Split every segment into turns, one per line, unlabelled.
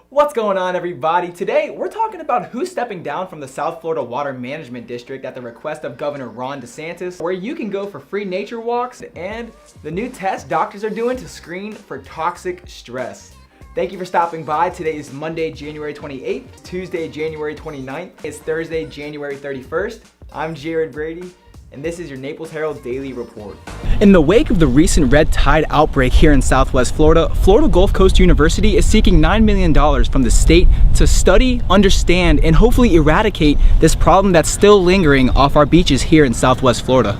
What's going on, everybody? Today we're talking about who's stepping down from the South Florida Water Management District at the request of Governor Ron DeSantis, where you can go for free nature walks, and the new test doctors are doing to screen for toxic stress. Thank you for stopping by. Today is Monday, January 28th, Tuesday, January 29th. It's Thursday, January 31st. I'm Jaryd Brady, and this is your Naples Herald Daily Report. In the wake of the recent red tide outbreak here in Southwest Florida, Florida Gulf Coast University is seeking $9 million from the state to study, understand, and hopefully eradicate this problem that's still lingering off our beaches here in Southwest Florida.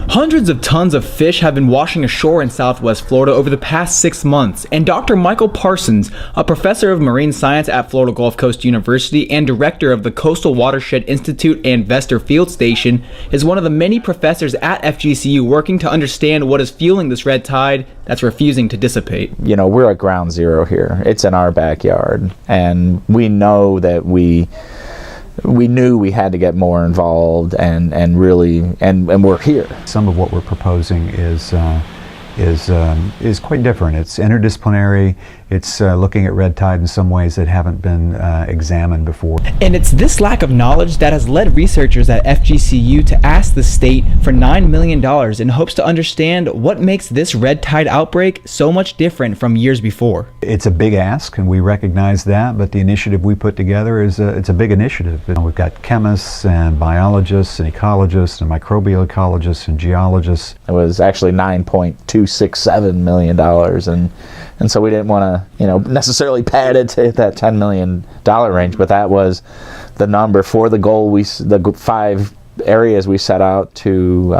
Hundreds of tons of fish have been washing ashore in Southwest Florida over the past 6 months, and Dr. Michael Parsons, a professor of marine science at Florida Gulf Coast University and director of the Coastal Watershed Institute and Vester Field Station, is one of the many professors at FGCU working to understand what is fueling this red tide that's refusing to dissipate.
You know, we're at ground zero here. It's in our backyard, and we know that we knew we had to get more involved and we're here.
Some of what we're proposing is quite different. It's interdisciplinary. It's looking at red tide in some ways that haven't been examined before.
And it's this lack of knowledge that has led researchers at FGCU to ask the state for $9 million in hopes to understand what makes this red tide outbreak so much different from years before.
It's a big ask, and we recognize that, but the initiative we put together is it's a big initiative. We've got chemists and biologists and ecologists and microbial ecologists and geologists.
It was actually $9.267 million, and so we didn't want to, necessarily pad it to that $10 million range, but that was the number for the goal. The 5 areas we set out to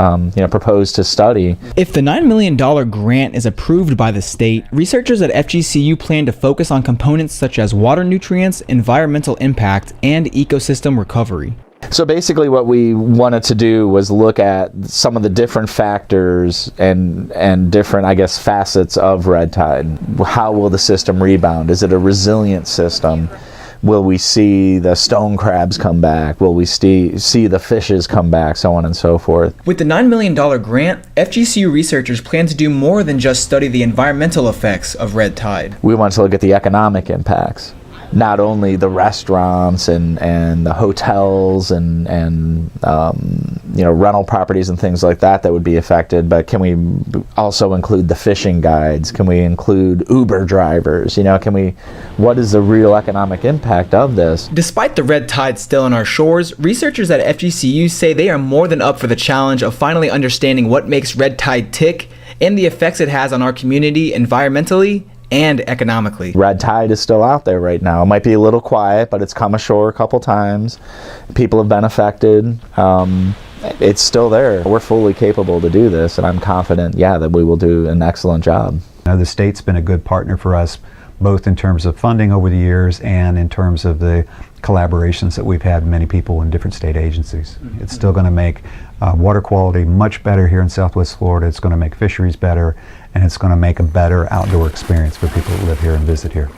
propose to study.
If the $9 million grant is approved by the state, researchers at FGCU plan to focus on components such as water nutrients, environmental impact, and ecosystem recovery.
So basically what we wanted to do was look at some of the different factors and different, facets of red tide. How will the system rebound? Is it a resilient system? Will we see the stone crabs come back? Will we see the fishes come back? So on and so forth.
With the $9 million grant, FGCU researchers plan to do more than just study the environmental effects of red tide.
We want to look at the economic impacts. Not only the restaurants and the hotels and rental properties and things like that would be affected, but can we also include the fishing guides? Can we include Uber drivers? What is the real economic impact of this?
Despite the red tide still on our shores, researchers at FGCU say they are more than up for the challenge of finally understanding what makes red tide tick and the effects it has on our community environmentally and economically.
Red tide is still out there right now. It might be a little quiet, but it's come ashore a couple times. People have been affected. It's still there. We're fully capable to do this, and I'm confident, that we will do an excellent job.
The state's been a good partner for us, both in terms of funding over the years and in terms of the collaborations that we've had with many people in different state agencies. It's still going to make water quality much better here in Southwest Florida. It's going to make fisheries better, and it's going to make a better outdoor experience for people who live here and visit here.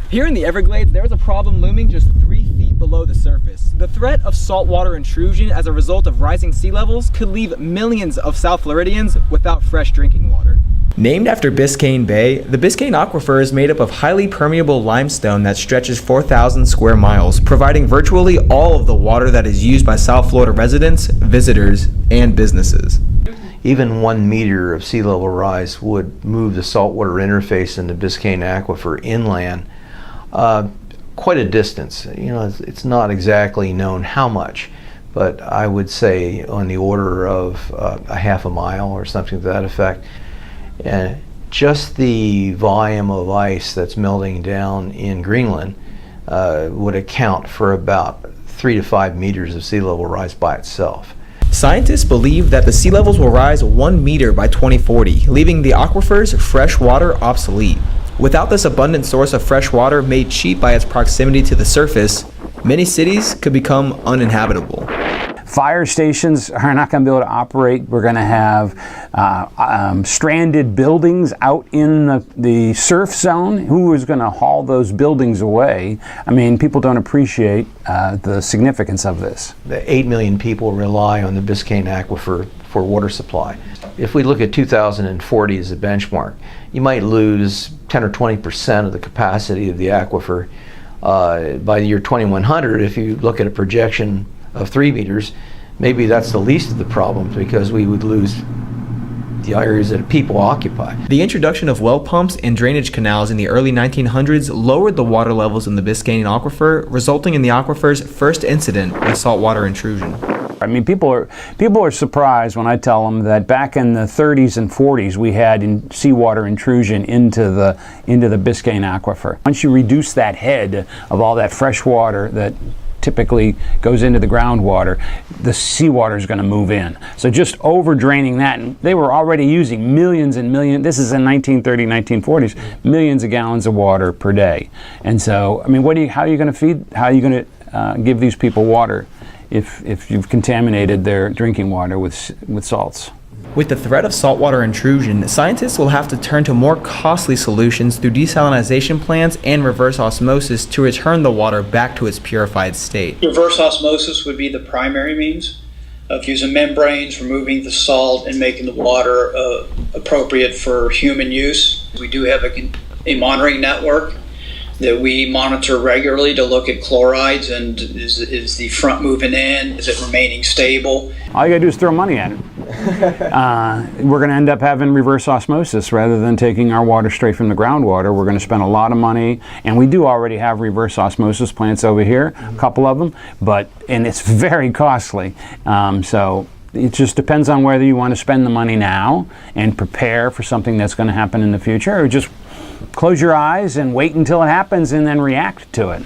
Here in the Everglades, there is a problem looming just 3 feet below the surface. The threat of saltwater intrusion as a result of rising sea levels could leave millions of South Floridians without fresh drinking water. Named after Biscayne Bay, the Biscayne Aquifer is made up of highly permeable limestone that stretches 4,000 square miles, providing virtually all of the water that is used by South Florida residents, visitors, and businesses.
Even 1 meter of sea level rise would move the saltwater interface in the Biscayne Aquifer inland quite a distance. It's not exactly known how much, but I would say on the order of a half a mile or something to that effect. And just the volume of ice that's melting down in Greenland would account for about 3 to 5 meters of sea level rise by itself.
Scientists believe that the sea levels will rise 1 meter by 2040, leaving the aquifer's fresh water obsolete. Without this abundant source of fresh water made cheap by its proximity to the surface, many cities could become uninhabitable.
Fire stations are not going to be able to operate. We're going to have stranded buildings out in the surf zone. Who is going to haul those buildings away? I mean, people don't appreciate the significance of this.
The 8 million people rely on the Biscayne Aquifer for water supply. If we look at 2040 as a benchmark, you might lose 10 or 20% of the capacity of the aquifer. By the year 2100, if you look at a projection of 3 meters, maybe that's the least of the problems, because we would lose the areas that people occupy.
The introduction of well pumps and drainage canals in the early 1900s lowered the water levels in the Biscayne aquifer, resulting in the aquifer's first incident with saltwater intrusion.
I mean, people are surprised when I tell them that back in the 30s and 40s we had seawater intrusion into the Biscayne aquifer. Once you reduce that head of all that fresh water that typically goes into the groundwater, the seawater is going to move in. So just over draining that, and they were already using millions and millions, this is in 1930s, 1940s, millions of gallons of water per day. And so, I mean, how are you going to give these people water if you've contaminated their drinking water with salts?
With the threat of saltwater intrusion, scientists will have to turn to more costly solutions through desalination plants and reverse osmosis to return the water back to its purified state.
Reverse osmosis would be the primary means of using membranes, removing the salt, and making the water appropriate for human use. We do have a monitoring network that we monitor regularly to look at chlorides, and is the front moving in, is it remaining stable?
All you gotta do is throw money at it. We're gonna end up having reverse osmosis rather than taking our water straight from the groundwater. We're gonna spend a lot of money, and we do already have reverse osmosis plants over here, a couple of them, and it's very costly. So it just depends on whether you want to spend the money now and prepare for something that's going to happen in the future, or just close your eyes and wait until it happens and then react to it.